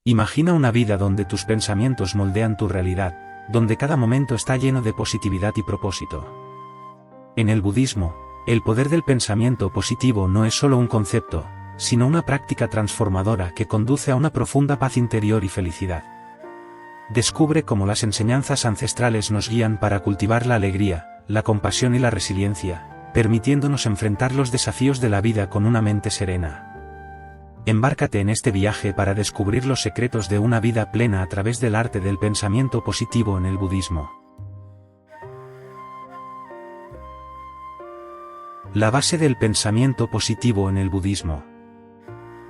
Imagina una vida donde tus pensamientos moldean tu realidad, donde cada momento está lleno de positividad y propósito. En el budismo, el poder del pensamiento positivo no es solo un concepto, sino una práctica transformadora que conduce a una profunda paz interior y felicidad. Descubre cómo las enseñanzas ancestrales nos guían para cultivar la alegría, la compasión y la resiliencia, permitiéndonos enfrentar los desafíos de la vida con una mente serena. Embárcate en este viaje para descubrir los secretos de una vida plena a través del arte del pensamiento positivo en el budismo. La base del pensamiento positivo en el budismo.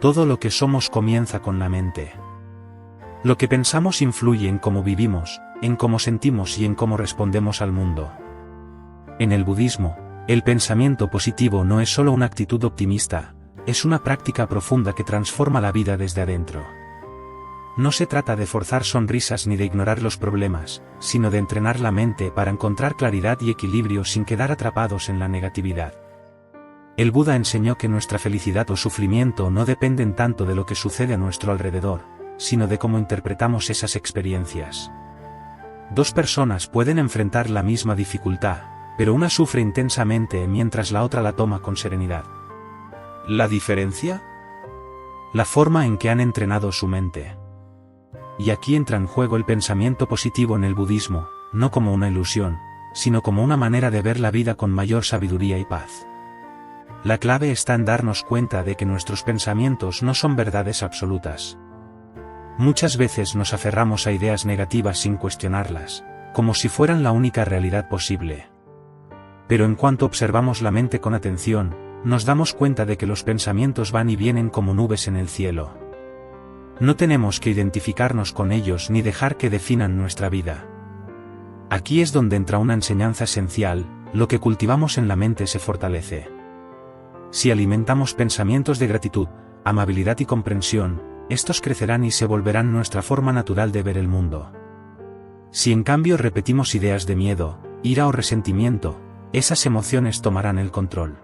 Todo lo que somos comienza con la mente. Lo que pensamos influye en cómo vivimos, en cómo sentimos y en cómo respondemos al mundo. En el budismo, el pensamiento positivo no es solo una actitud optimista, es una práctica profunda que transforma la vida desde adentro. No se trata de forzar sonrisas ni de ignorar los problemas, sino de entrenar la mente para encontrar claridad y equilibrio sin quedar atrapados en la negatividad. El Buda enseñó que nuestra felicidad o sufrimiento no dependen tanto de lo que sucede a nuestro alrededor, sino de cómo interpretamos esas experiencias. Dos personas pueden enfrentar la misma dificultad, pero una sufre intensamente mientras la otra la toma con serenidad. ¿La diferencia? La forma en que han entrenado su mente. Y aquí entra en juego el pensamiento positivo en el budismo, no como una ilusión, sino como una manera de ver la vida con mayor sabiduría y paz. La clave está en darnos cuenta de que nuestros pensamientos no son verdades absolutas. Muchas veces nos aferramos a ideas negativas sin cuestionarlas, como si fueran la única realidad posible. Pero en cuanto observamos la mente con atención, nos damos cuenta de que los pensamientos van y vienen como nubes en el cielo. No tenemos que identificarnos con ellos ni dejar que definan nuestra vida. Aquí es donde entra una enseñanza esencial: lo que cultivamos en la mente se fortalece. Si alimentamos pensamientos de gratitud, amabilidad y comprensión, estos crecerán y se volverán nuestra forma natural de ver el mundo. Si en cambio repetimos ideas de miedo, ira o resentimiento, esas emociones tomarán el control.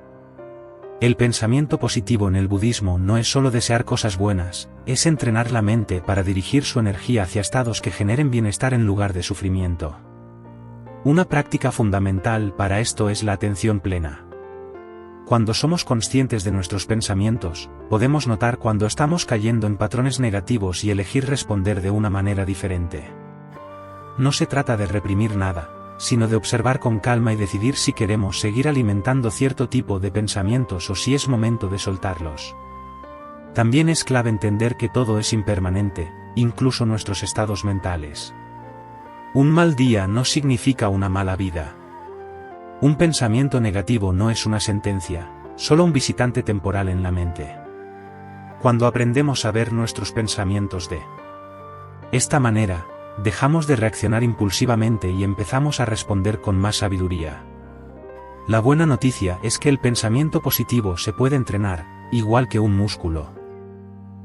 El pensamiento positivo en el budismo no es solo desear cosas buenas, es entrenar la mente para dirigir su energía hacia estados que generen bienestar en lugar de sufrimiento. Una práctica fundamental para esto es la atención plena. Cuando somos conscientes de nuestros pensamientos, podemos notar cuando estamos cayendo en patrones negativos y elegir responder de una manera diferente. No se trata de reprimir nada, sino de observar con calma y decidir si queremos seguir alimentando cierto tipo de pensamientos o si es momento de soltarlos. También es clave entender que todo es impermanente, incluso nuestros estados mentales. Un mal día no significa una mala vida. Un pensamiento negativo no es una sentencia, solo un visitante temporal en la mente. Cuando aprendemos a ver nuestros pensamientos de esta manera, dejamos de reaccionar impulsivamente y empezamos a responder con más sabiduría. La buena noticia es que el pensamiento positivo se puede entrenar, igual que un músculo.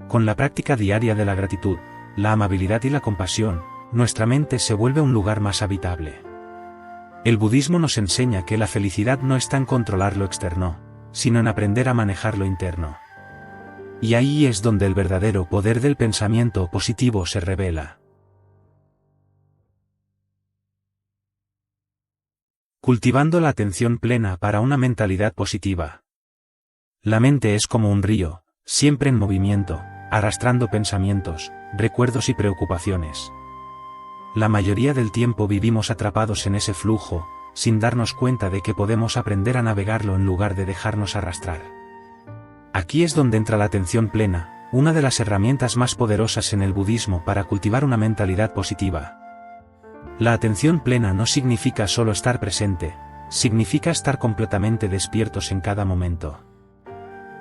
Con la práctica diaria de la gratitud, la amabilidad y la compasión, nuestra mente se vuelve un lugar más habitable. El budismo nos enseña que la felicidad no está en controlar lo externo, sino en aprender a manejar lo interno. Y ahí es donde el verdadero poder del pensamiento positivo se revela. Cultivando la atención plena para una mentalidad positiva. La mente es como un río, siempre en movimiento, arrastrando pensamientos, recuerdos y preocupaciones. La mayoría del tiempo vivimos atrapados en ese flujo, sin darnos cuenta de que podemos aprender a navegarlo en lugar de dejarnos arrastrar. Aquí es donde entra la atención plena, una de las herramientas más poderosas en el budismo para cultivar una mentalidad positiva. La atención plena no significa solo estar presente, significa estar completamente despiertos en cada momento.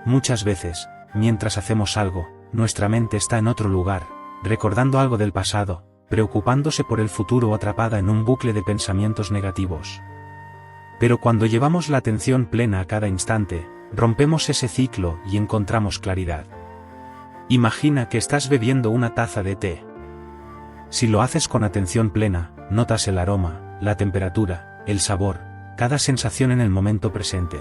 Muchas veces, mientras hacemos algo, nuestra mente está en otro lugar, recordando algo del pasado, preocupándose por el futuro o atrapada en un bucle de pensamientos negativos. Pero cuando llevamos la atención plena a cada instante, rompemos ese ciclo y encontramos claridad. Imagina que estás bebiendo una taza de té. Si lo haces con atención plena, notas el aroma, la temperatura, el sabor, cada sensación en el momento presente.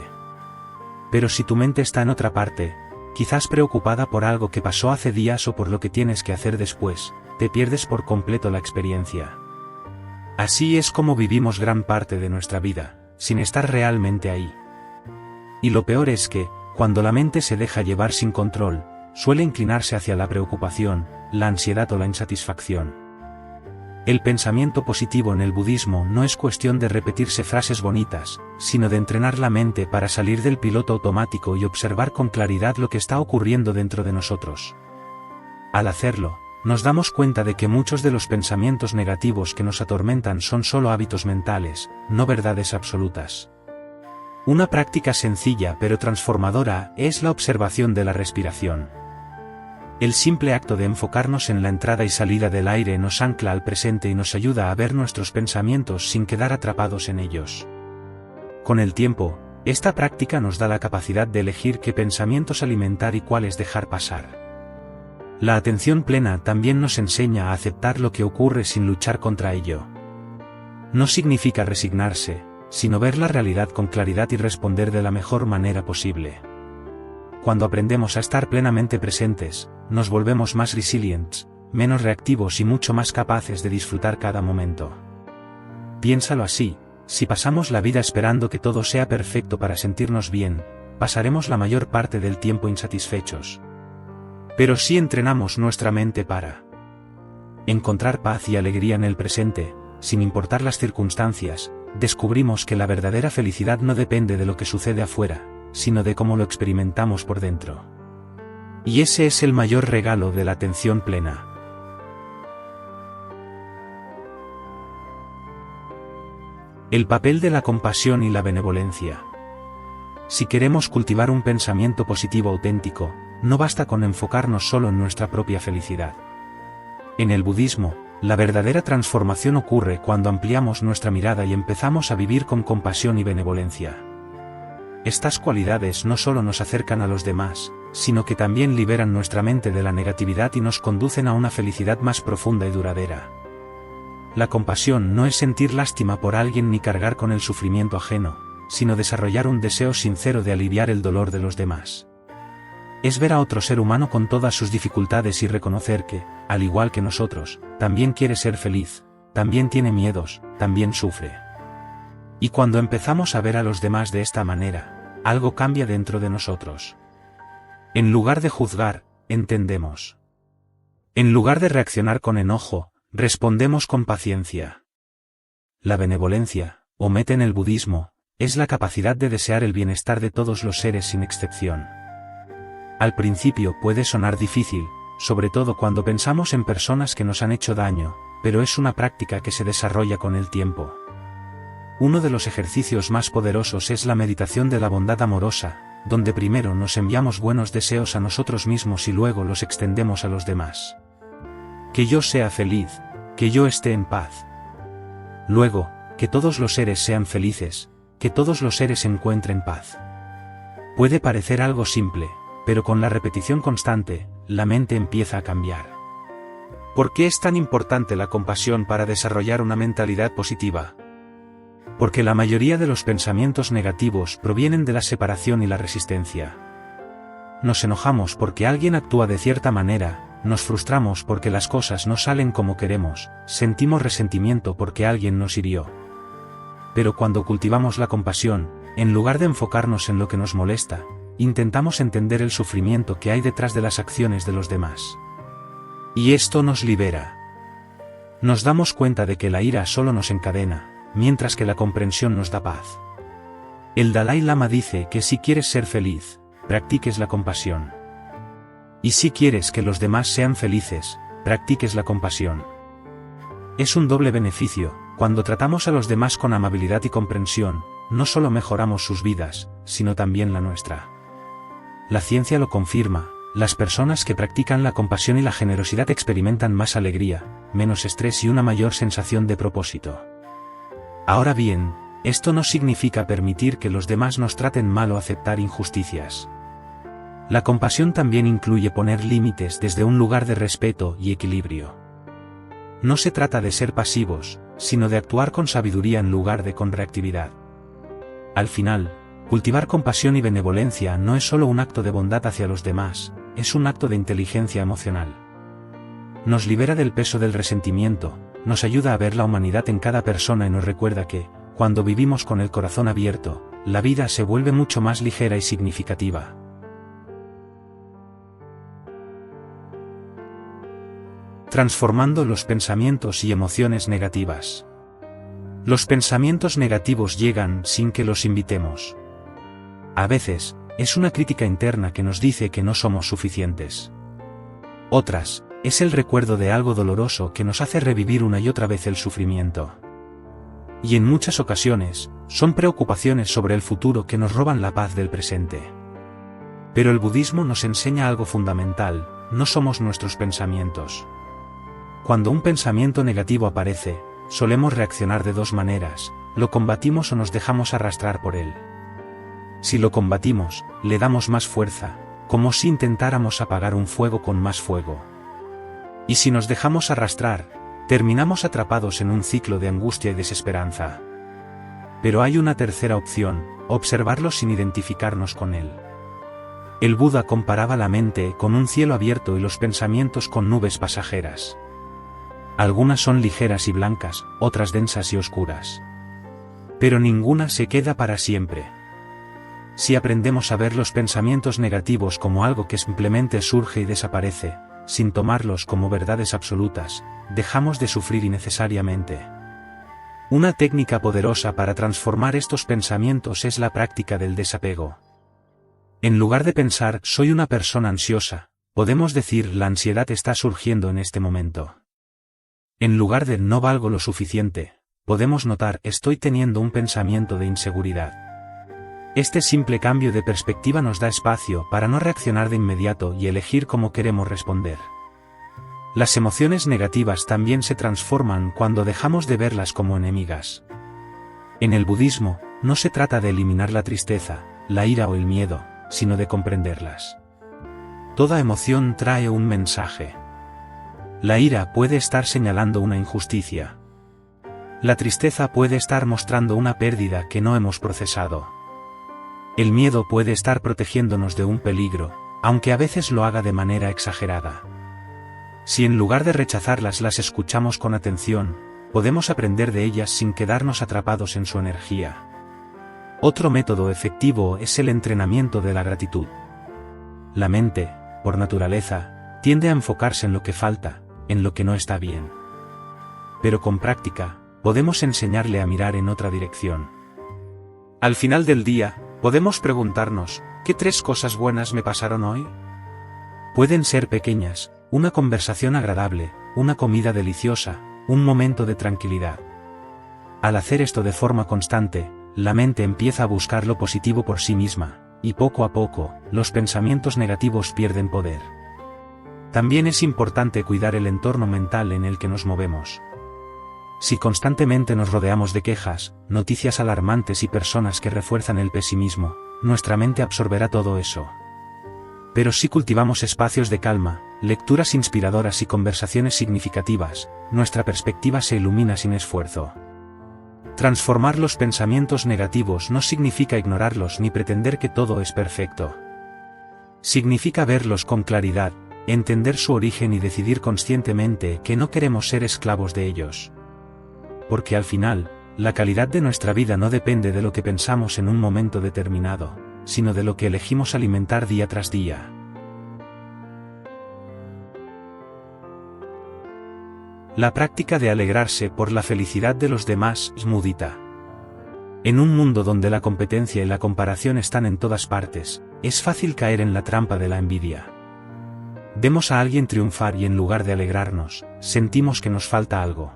Pero si tu mente está en otra parte, quizás preocupada por algo que pasó hace días o por lo que tienes que hacer después, te pierdes por completo la experiencia. Así es como vivimos gran parte de nuestra vida, sin estar realmente ahí. Y lo peor es que, cuando la mente se deja llevar sin control, suele inclinarse hacia la preocupación, la ansiedad o la insatisfacción. El pensamiento positivo en el budismo no es cuestión de repetirse frases bonitas, sino de entrenar la mente para salir del piloto automático y observar con claridad lo que está ocurriendo dentro de nosotros. Al hacerlo, nos damos cuenta de que muchos de los pensamientos negativos que nos atormentan son solo hábitos mentales, no verdades absolutas. Una práctica sencilla pero transformadora es la observación de la respiración. El simple acto de enfocarnos en la entrada y salida del aire nos ancla al presente y nos ayuda a ver nuestros pensamientos sin quedar atrapados en ellos. Con el tiempo, esta práctica nos da la capacidad de elegir qué pensamientos alimentar y cuáles dejar pasar. La atención plena también nos enseña a aceptar lo que ocurre sin luchar contra ello. No significa resignarse, sino ver la realidad con claridad y responder de la mejor manera posible. Cuando aprendemos a estar plenamente presentes, nos volvemos más resilientes, menos reactivos y mucho más capaces de disfrutar cada momento. Piénsalo así, si pasamos la vida esperando que todo sea perfecto para sentirnos bien, pasaremos la mayor parte del tiempo insatisfechos. Pero si entrenamos nuestra mente para encontrar paz y alegría en el presente, sin importar las circunstancias, descubrimos que la verdadera felicidad no depende de lo que sucede afuera, sino de cómo lo experimentamos por dentro. Y ese es el mayor regalo de la atención plena. El papel de la compasión y la benevolencia. Si queremos cultivar un pensamiento positivo auténtico, no basta con enfocarnos solo en nuestra propia felicidad. En el budismo, la verdadera transformación ocurre cuando ampliamos nuestra mirada y empezamos a vivir con compasión y benevolencia. Estas cualidades no solo nos acercan a los demás, sino que también liberan nuestra mente de la negatividad y nos conducen a una felicidad más profunda y duradera. La compasión no es sentir lástima por alguien ni cargar con el sufrimiento ajeno, sino desarrollar un deseo sincero de aliviar el dolor de los demás. Es ver a otro ser humano con todas sus dificultades y reconocer que, al igual que nosotros, también quiere ser feliz, también tiene miedos, también sufre. Y cuando empezamos a ver a los demás de esta manera, algo cambia dentro de nosotros. En lugar de juzgar, entendemos. En lugar de reaccionar con enojo, respondemos con paciencia. La benevolencia, o mete en el budismo, es la capacidad de desear el bienestar de todos los seres sin excepción. Al principio puede sonar difícil, sobre todo cuando pensamos en personas que nos han hecho daño, pero es una práctica que se desarrolla con el tiempo. Uno de los ejercicios más poderosos es la meditación de la bondad amorosa, donde primero nos enviamos buenos deseos a nosotros mismos y luego los extendemos a los demás. Que yo sea feliz, que yo esté en paz. Luego, que todos los seres sean felices, que todos los seres encuentren paz. Puede parecer algo simple, pero con la repetición constante, la mente empieza a cambiar. ¿Por qué es tan importante la compasión para desarrollar una mentalidad positiva? Porque la mayoría de los pensamientos negativos provienen de la separación y la resistencia. Nos enojamos porque alguien actúa de cierta manera, nos frustramos porque las cosas no salen como queremos, sentimos resentimiento porque alguien nos hirió. Pero cuando cultivamos la compasión, en lugar de enfocarnos en lo que nos molesta, intentamos entender el sufrimiento que hay detrás de las acciones de los demás. Y esto nos libera. Nos damos cuenta de que la ira solo nos encadena, mientras que la comprensión nos da paz. El Dalai Lama dice que si quieres ser feliz, practiques la compasión. Y si quieres que los demás sean felices, practiques la compasión. Es un doble beneficio. Cuando tratamos a los demás con amabilidad y comprensión, no solo mejoramos sus vidas, sino también la nuestra. La ciencia lo confirma, las personas que practican la compasión y la generosidad experimentan más alegría, menos estrés y una mayor sensación de propósito. Ahora bien, esto no significa permitir que los demás nos traten mal o aceptar injusticias. La compasión también incluye poner límites desde un lugar de respeto y equilibrio. No se trata de ser pasivos, sino de actuar con sabiduría en lugar de con reactividad. Al final, Cultivar compasión y benevolencia no es solo un acto de bondad hacia los demás, es un acto de inteligencia emocional. Nos libera del peso del resentimiento, nos ayuda a ver la humanidad en cada persona y nos recuerda que, cuando vivimos con el corazón abierto, la vida se vuelve mucho más ligera y significativa. Transformando los pensamientos y emociones negativas. Los pensamientos negativos llegan sin que los invitemos. A veces, es una crítica interna que nos dice que no somos suficientes. Otras, es el recuerdo de algo doloroso que nos hace revivir una y otra vez el sufrimiento. Y en muchas ocasiones, son preocupaciones sobre el futuro que nos roban la paz del presente. Pero el budismo nos enseña algo fundamental: no somos nuestros pensamientos. Cuando un pensamiento negativo aparece, solemos reaccionar de dos maneras: lo combatimos o nos dejamos arrastrar por él. Si lo combatimos, le damos más fuerza, como si intentáramos apagar un fuego con más fuego. Y si nos dejamos arrastrar, terminamos atrapados en un ciclo de angustia y desesperanza. Pero hay una tercera opción: observarlo sin identificarnos con él. El Buda comparaba la mente con un cielo abierto y los pensamientos con nubes pasajeras. Algunas son ligeras y blancas, otras densas y oscuras. Pero ninguna se queda para siempre. Si aprendemos a ver los pensamientos negativos como algo que simplemente surge y desaparece, sin tomarlos como verdades absolutas, dejamos de sufrir innecesariamente. Una técnica poderosa para transformar estos pensamientos es la práctica del desapego. En lugar de pensar «soy una persona ansiosa», podemos decir «la ansiedad está surgiendo en este momento». En lugar de «no valgo lo suficiente», podemos notar «estoy teniendo un pensamiento de inseguridad». Este simple cambio de perspectiva nos da espacio para no reaccionar de inmediato y elegir cómo queremos responder. Las emociones negativas también se transforman cuando dejamos de verlas como enemigas. En el budismo, no se trata de eliminar la tristeza, la ira o el miedo, sino de comprenderlas. Toda emoción trae un mensaje. La ira puede estar señalando una injusticia. La tristeza puede estar mostrando una pérdida que no hemos procesado. El miedo puede estar protegiéndonos de un peligro, aunque a veces lo haga de manera exagerada. Si en lugar de rechazarlas las escuchamos con atención, podemos aprender de ellas sin quedarnos atrapados en su energía. Otro método efectivo es el entrenamiento de la gratitud. La mente, por naturaleza, tiende a enfocarse en lo que falta, en lo que no está bien. Pero con práctica, podemos enseñarle a mirar en otra dirección. Al final del día, podemos preguntarnos, ¿qué 3 cosas buenas me pasaron hoy? Pueden ser pequeñas: una conversación agradable, una comida deliciosa, un momento de tranquilidad. Al hacer esto de forma constante, la mente empieza a buscar lo positivo por sí misma, y poco a poco, los pensamientos negativos pierden poder. También es importante cuidar el entorno mental en el que nos movemos. Si constantemente nos rodeamos de quejas, noticias alarmantes y personas que refuerzan el pesimismo, nuestra mente absorberá todo eso. Pero si cultivamos espacios de calma, lecturas inspiradoras y conversaciones significativas, nuestra perspectiva se ilumina sin esfuerzo. Transformar los pensamientos negativos no significa ignorarlos ni pretender que todo es perfecto. Significa verlos con claridad, entender su origen y decidir conscientemente que no queremos ser esclavos de ellos. Porque al final, la calidad de nuestra vida no depende de lo que pensamos en un momento determinado, sino de lo que elegimos alimentar día tras día. La práctica de alegrarse por la felicidad de los demás es mudita. En un mundo donde la competencia y la comparación están en todas partes, es fácil caer en la trampa de la envidia. Vemos a alguien triunfar y en lugar de alegrarnos, sentimos que nos falta algo.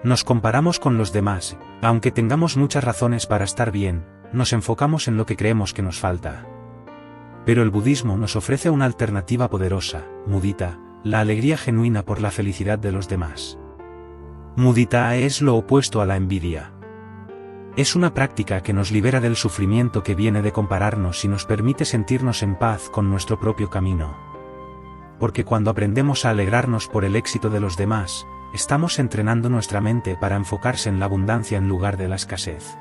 Nos comparamos con los demás, aunque tengamos muchas razones para estar bien, nos enfocamos en lo que creemos que nos falta. Pero el budismo nos ofrece una alternativa poderosa: mudita, la alegría genuina por la felicidad de los demás. Mudita es lo opuesto a la envidia. Es una práctica que nos libera del sufrimiento que viene de compararnos y nos permite sentirnos en paz con nuestro propio camino. Porque cuando aprendemos a alegrarnos por el éxito de los demás, estamos entrenando nuestra mente para enfocarse en la abundancia en lugar de la escasez.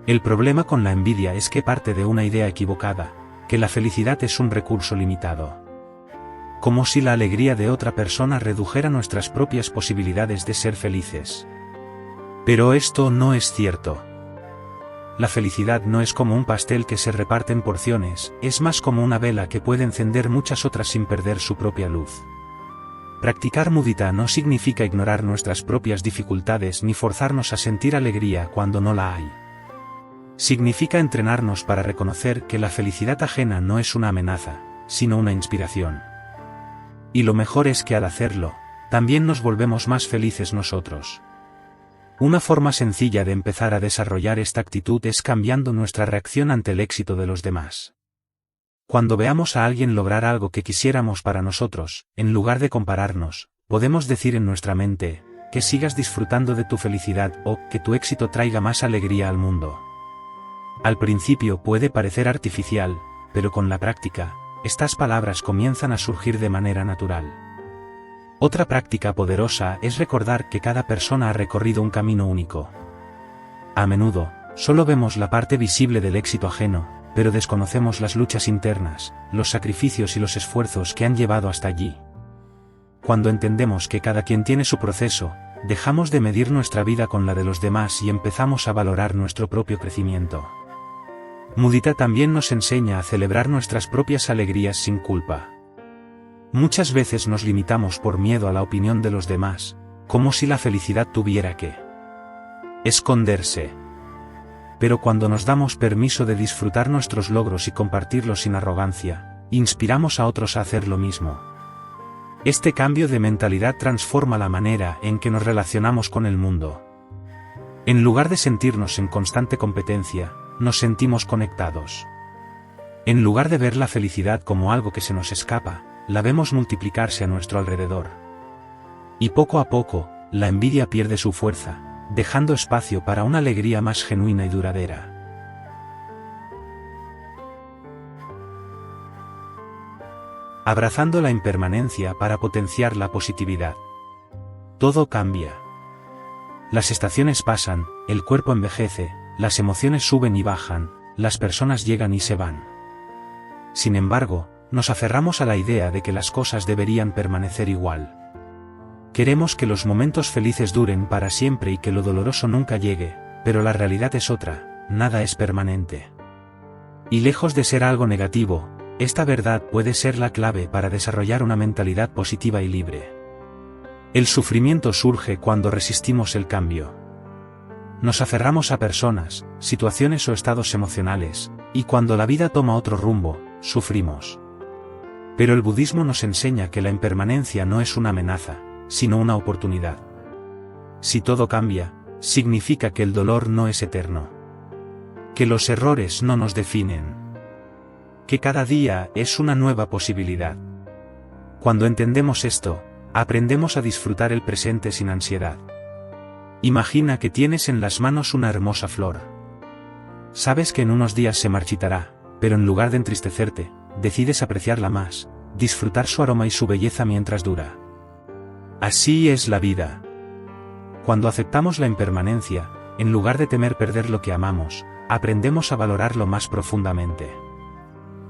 El problema con la envidia es que parte de una idea equivocada, que la felicidad es un recurso limitado. Como si la alegría de otra persona redujera nuestras propias posibilidades de ser felices. Pero esto no es cierto. La felicidad no es como un pastel que se reparte en porciones, es más como una vela que puede encender muchas otras sin perder su propia luz. Practicar mudita no significa ignorar nuestras propias dificultades ni forzarnos a sentir alegría cuando no la hay. Significa entrenarnos para reconocer que la felicidad ajena no es una amenaza, sino una inspiración. Y lo mejor es que al hacerlo, también nos volvemos más felices nosotros. Una forma sencilla de empezar a desarrollar esta actitud es cambiando nuestra reacción ante el éxito de los demás. Cuando veamos a alguien lograr algo que quisiéramos para nosotros, en lugar de compararnos, podemos decir en nuestra mente, que sigas disfrutando de tu felicidad o que tu éxito traiga más alegría al mundo. Al principio puede parecer artificial, pero con la práctica, estas palabras comienzan a surgir de manera natural. Otra práctica poderosa es recordar que cada persona ha recorrido un camino único. A menudo, solo vemos la parte visible del éxito ajeno, pero desconocemos las luchas internas, los sacrificios y los esfuerzos que han llevado hasta allí. Cuando entendemos que cada quien tiene su proceso, dejamos de medir nuestra vida con la de los demás y empezamos a valorar nuestro propio crecimiento. Mudita también nos enseña a celebrar nuestras propias alegrías sin culpa. Muchas veces nos limitamos por miedo a la opinión de los demás, como si la felicidad tuviera que esconderse. Pero cuando nos damos permiso de disfrutar nuestros logros y compartirlos sin arrogancia, inspiramos a otros a hacer lo mismo. Este cambio de mentalidad transforma la manera en que nos relacionamos con el mundo. En lugar de sentirnos en constante competencia, nos sentimos conectados. En lugar de ver la felicidad como algo que se nos escapa, la vemos multiplicarse a nuestro alrededor. Y poco a poco, la envidia pierde su fuerza, dejando espacio para una alegría más genuina y duradera. Abrazando la impermanencia para potenciar la positividad. Todo cambia. Las estaciones pasan, el cuerpo envejece, las emociones suben y bajan, las personas llegan y se van. Sin embargo, nos aferramos a la idea de que las cosas deberían permanecer igual. Queremos que los momentos felices duren para siempre y que lo doloroso nunca llegue, pero la realidad es otra, nada es permanente. Y lejos de ser algo negativo, esta verdad puede ser la clave para desarrollar una mentalidad positiva y libre. El sufrimiento surge cuando resistimos el cambio. Nos aferramos a personas, situaciones o estados emocionales, y cuando la vida toma otro rumbo, sufrimos. Pero el budismo nos enseña que la impermanencia no es una amenaza, sino una oportunidad. Si todo cambia, significa que el dolor no es eterno. Que los errores no nos definen. Que cada día es una nueva posibilidad. Cuando entendemos esto, aprendemos a disfrutar el presente sin ansiedad. Imagina que tienes en las manos una hermosa flor. Sabes que en unos días se marchitará, pero en lugar de entristecerte, decides apreciarla más, disfrutar su aroma y su belleza mientras dura. Así es la vida. Cuando aceptamos la impermanencia, en lugar de temer perder lo que amamos, aprendemos a valorarlo más profundamente.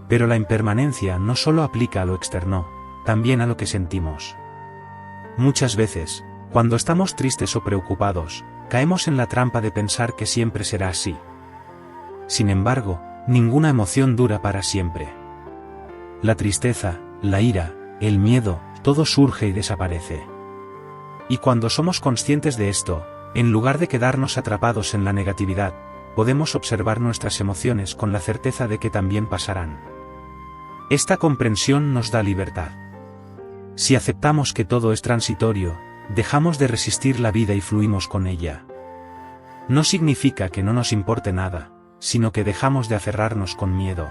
Pero la impermanencia no solo aplica a lo externo, también a lo que sentimos. Muchas veces, cuando estamos tristes o preocupados, caemos en la trampa de pensar que siempre será así. Sin embargo, ninguna emoción dura para siempre. La tristeza, la ira, el miedo, todo surge y desaparece. Y cuando somos conscientes de esto, en lugar de quedarnos atrapados en la negatividad, podemos observar nuestras emociones con la certeza de que también pasarán. Esta comprensión nos da libertad. Si aceptamos que todo es transitorio, dejamos de resistir la vida y fluimos con ella. No significa que no nos importe nada, sino que dejamos de aferrarnos con miedo.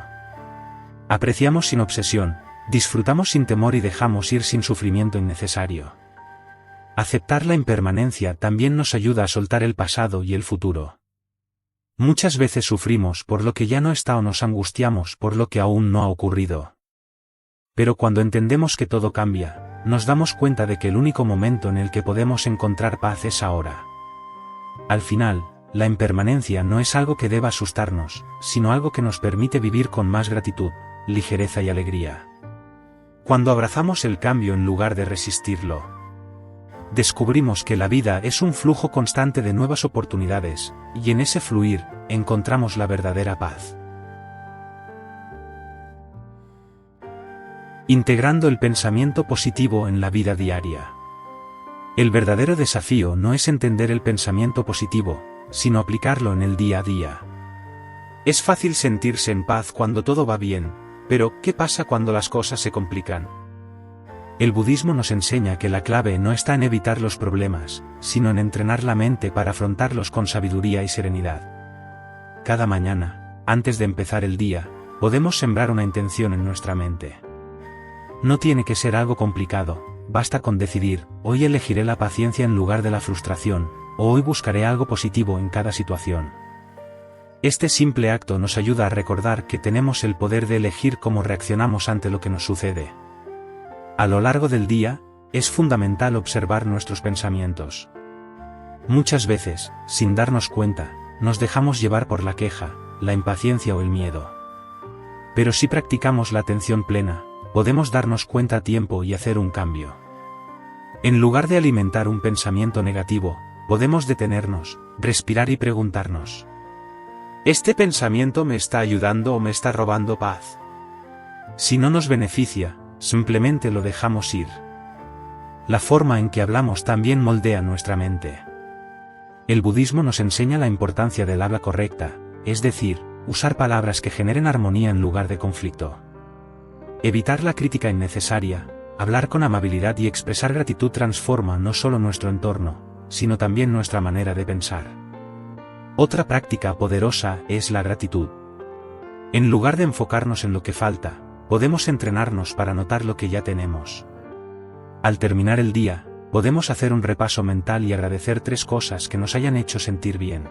Apreciamos sin obsesión, disfrutamos sin temor y dejamos ir sin sufrimiento innecesario. Aceptar la impermanencia también nos ayuda a soltar el pasado y el futuro. Muchas veces sufrimos por lo que ya no está o nos angustiamos por lo que aún no ha ocurrido. Pero cuando entendemos que todo cambia, nos damos cuenta de que el único momento en el que podemos encontrar paz es ahora. Al final, la impermanencia no es algo que deba asustarnos, sino algo que nos permite vivir con más gratitud, ligereza y alegría. Cuando abrazamos el cambio en lugar de resistirlo, descubrimos que la vida es un flujo constante de nuevas oportunidades, y en ese fluir, encontramos la verdadera paz. Integrando el pensamiento positivo en la vida diaria. El verdadero desafío no es entender el pensamiento positivo, sino aplicarlo en el día a día. Es fácil sentirse en paz cuando todo va bien, pero ¿qué pasa cuando las cosas se complican? El budismo nos enseña que la clave no está en evitar los problemas, sino en entrenar la mente para afrontarlos con sabiduría y serenidad. Cada mañana, antes de empezar el día, podemos sembrar una intención en nuestra mente. No tiene que ser algo complicado, basta con decidir, hoy elegiré la paciencia en lugar de la frustración, o hoy buscaré algo positivo en cada situación. Este simple acto nos ayuda a recordar que tenemos el poder de elegir cómo reaccionamos ante lo que nos sucede. A lo largo del día, es fundamental observar nuestros pensamientos. Muchas veces, sin darnos cuenta, nos dejamos llevar por la queja, la impaciencia o el miedo. Pero si practicamos la atención plena, podemos darnos cuenta a tiempo y hacer un cambio. En lugar de alimentar un pensamiento negativo, podemos detenernos, respirar y preguntarnos: ¿este pensamiento me está ayudando o me está robando paz? Si no nos beneficia, simplemente lo dejamos ir. La forma en que hablamos también moldea nuestra mente. El budismo nos enseña la importancia del habla correcta, es decir, usar palabras que generen armonía en lugar de conflicto. Evitar la crítica innecesaria, hablar con amabilidad y expresar gratitud transforma no solo nuestro entorno, sino también nuestra manera de pensar. Otra práctica poderosa es la gratitud. En lugar de enfocarnos en lo que falta, podemos entrenarnos para notar lo que ya tenemos. Al terminar el día, podemos hacer un repaso mental y agradecer 3 cosas que nos hayan hecho sentir bien.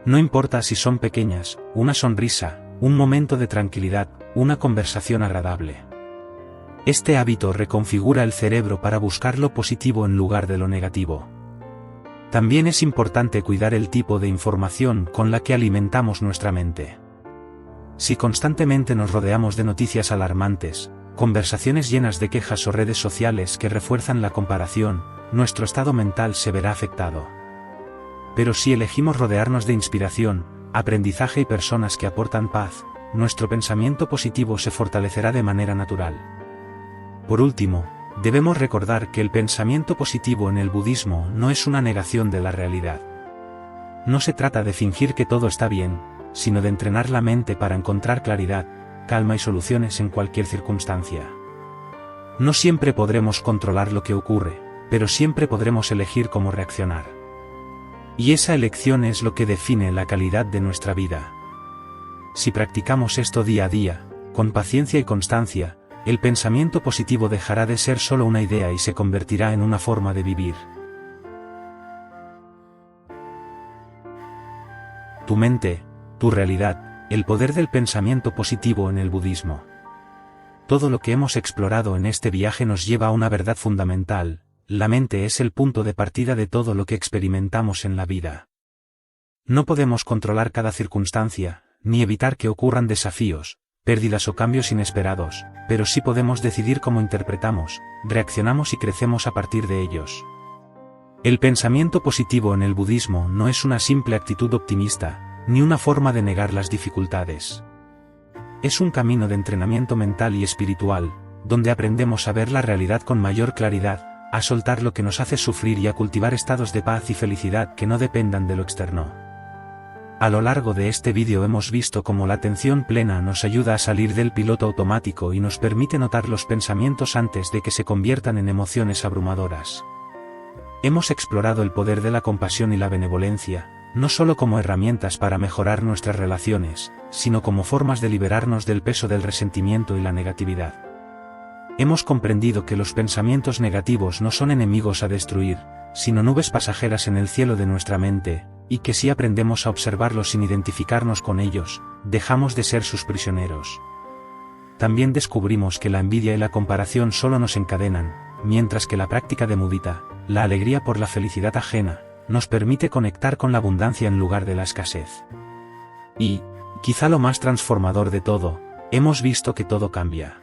No importa si son pequeñas, una sonrisa, un momento de tranquilidad, una conversación agradable. Este hábito reconfigura el cerebro para buscar lo positivo en lugar de lo negativo. También es importante cuidar el tipo de información con la que alimentamos nuestra mente. Si constantemente nos rodeamos de noticias alarmantes, conversaciones llenas de quejas o redes sociales que refuerzan la comparación, nuestro estado mental se verá afectado. Pero si elegimos rodearnos de inspiración, aprendizaje y personas que aportan paz, nuestro pensamiento positivo se fortalecerá de manera natural. Por último, debemos recordar que el pensamiento positivo en el budismo no es una negación de la realidad. No se trata de fingir que todo está bien, sino de entrenar la mente para encontrar claridad, calma y soluciones en cualquier circunstancia. No siempre podremos controlar lo que ocurre, pero siempre podremos elegir cómo reaccionar. Y esa elección es lo que define la calidad de nuestra vida. Si practicamos esto día a día, con paciencia y constancia, el pensamiento positivo dejará de ser solo una idea y se convertirá en una forma de vivir. Tu mente, tu realidad, el poder del pensamiento positivo en el budismo. Todo lo que hemos explorado en este viaje nos lleva a una verdad fundamental: la mente es el punto de partida de todo lo que experimentamos en la vida. No podemos controlar cada circunstancia, ni evitar que ocurran desafíos, pérdidas o cambios inesperados, pero sí podemos decidir cómo interpretamos, reaccionamos y crecemos a partir de ellos. El pensamiento positivo en el budismo no es una simple actitud optimista, ni una forma de negar las dificultades. Es un camino de entrenamiento mental y espiritual, donde aprendemos a ver la realidad con mayor claridad, a soltar lo que nos hace sufrir y a cultivar estados de paz y felicidad que no dependan de lo externo. A lo largo de este vídeo hemos visto cómo la atención plena nos ayuda a salir del piloto automático y nos permite notar los pensamientos antes de que se conviertan en emociones abrumadoras. Hemos explorado el poder de la compasión y la benevolencia, no solo como herramientas para mejorar nuestras relaciones, sino como formas de liberarnos del peso del resentimiento y la negatividad. Hemos comprendido que los pensamientos negativos no son enemigos a destruir, sino nubes pasajeras en el cielo de nuestra mente, y que si aprendemos a observarlos sin identificarnos con ellos, dejamos de ser sus prisioneros. También descubrimos que la envidia y la comparación solo nos encadenan, mientras que la práctica de mudita, la alegría por la felicidad ajena, nos permite conectar con la abundancia en lugar de la escasez. Y, quizá lo más transformador de todo, hemos visto que todo cambia.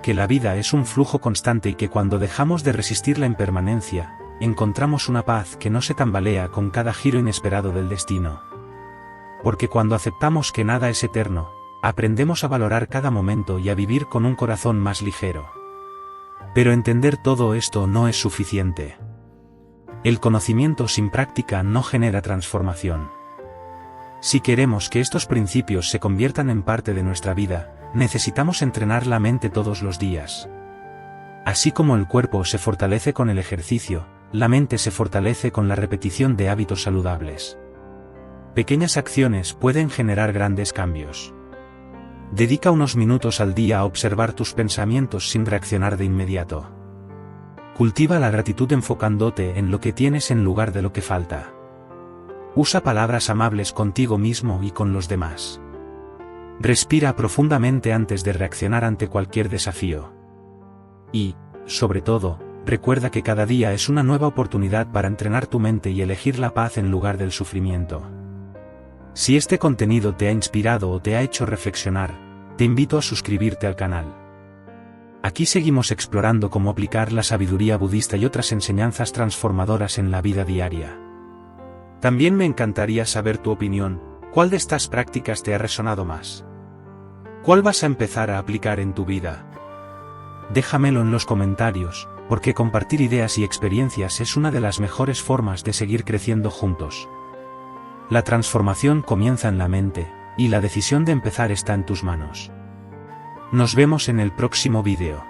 Que la vida es un flujo constante y que cuando dejamos de resistir la impermanencia, encontramos una paz que no se tambalea con cada giro inesperado del destino. Porque cuando aceptamos que nada es eterno, aprendemos a valorar cada momento y a vivir con un corazón más ligero. Pero entender todo esto no es suficiente. El conocimiento sin práctica no genera transformación. Si queremos que estos principios se conviertan en parte de nuestra vida, necesitamos entrenar la mente todos los días. Así como el cuerpo se fortalece con el ejercicio, la mente se fortalece con la repetición de hábitos saludables. Pequeñas acciones pueden generar grandes cambios. Dedica unos minutos al día a observar tus pensamientos sin reaccionar de inmediato. Cultiva la gratitud enfocándote en lo que tienes en lugar de lo que falta. Usa palabras amables contigo mismo y con los demás. Respira profundamente antes de reaccionar ante cualquier desafío. Y, sobre todo, recuerda que cada día es una nueva oportunidad para entrenar tu mente y elegir la paz en lugar del sufrimiento. Si este contenido te ha inspirado o te ha hecho reflexionar, te invito a suscribirte al canal. Aquí seguimos explorando cómo aplicar la sabiduría budista y otras enseñanzas transformadoras en la vida diaria. También me encantaría saber tu opinión. ¿Cuál de estas prácticas te ha resonado más? ¿Cuál vas a empezar a aplicar en tu vida? Déjamelo en los comentarios, porque compartir ideas y experiencias es una de las mejores formas de seguir creciendo juntos. La transformación comienza en la mente, y la decisión de empezar está en tus manos. Nos vemos en el próximo vídeo.